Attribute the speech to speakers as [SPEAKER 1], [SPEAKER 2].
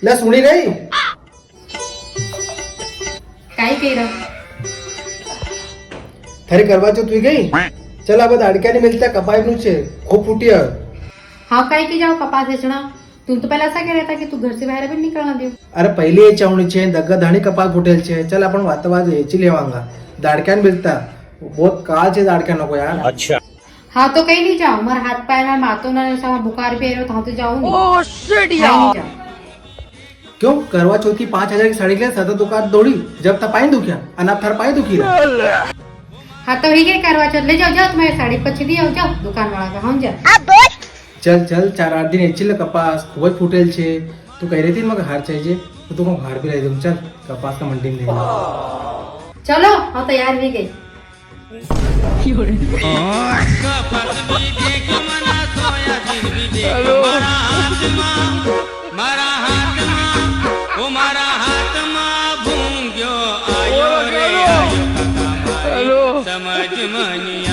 [SPEAKER 1] લે સુણી રહી
[SPEAKER 2] કાઈ કર્યો
[SPEAKER 1] थारी करवा चौथ हुई गई चल अब दाड़किया नहीं मिलता कपाई नु छे खूब फूटी है
[SPEAKER 2] हाँ काई की जाओ कपास बेचना तुम तो पहले ऐसा कह रहा था कि तू घर से बाहर भी नहीं निकलना दे
[SPEAKER 1] अरे पहली ये चावणी छे दग्गा धाणी कपास फूटेल छे चल अपन वातवाद हेची लेवांगा दाड़किया नहीं मिलता बहुत काल छे दाड़किया नको यार
[SPEAKER 3] अच्छा
[SPEAKER 2] हाँ तो कहीं नहीं जाओ मारा हाथ पैर में मातो ना ऐसा बुखार भी है तो जाऊंगी
[SPEAKER 3] ओह शिट
[SPEAKER 2] नहीं जाओ
[SPEAKER 1] क्यों करवा चौथ की 5,000 की साड़ी ले सतत दुकान दौड़ी जब तक पाई दुखिया अना थार पाई दुखी रहा
[SPEAKER 2] हाँ तो ही क्या करवा चौथ ले जाओ जाओ तुम्हारी साड़ी पछी दी जाओ दुकान वाला का हम जा
[SPEAKER 1] चल चल 4-8 दिन हेची ले कपास खूब फूटेल छे तू कह रही थी मगर हार चाहिए तो तुमको हार भी लाई दूं चल कपास का मंडी में ले
[SPEAKER 2] चलो हाँ तैयार भी गई
[SPEAKER 4] मारा हाथ में भूंग्यो आयो रे समझ मनिया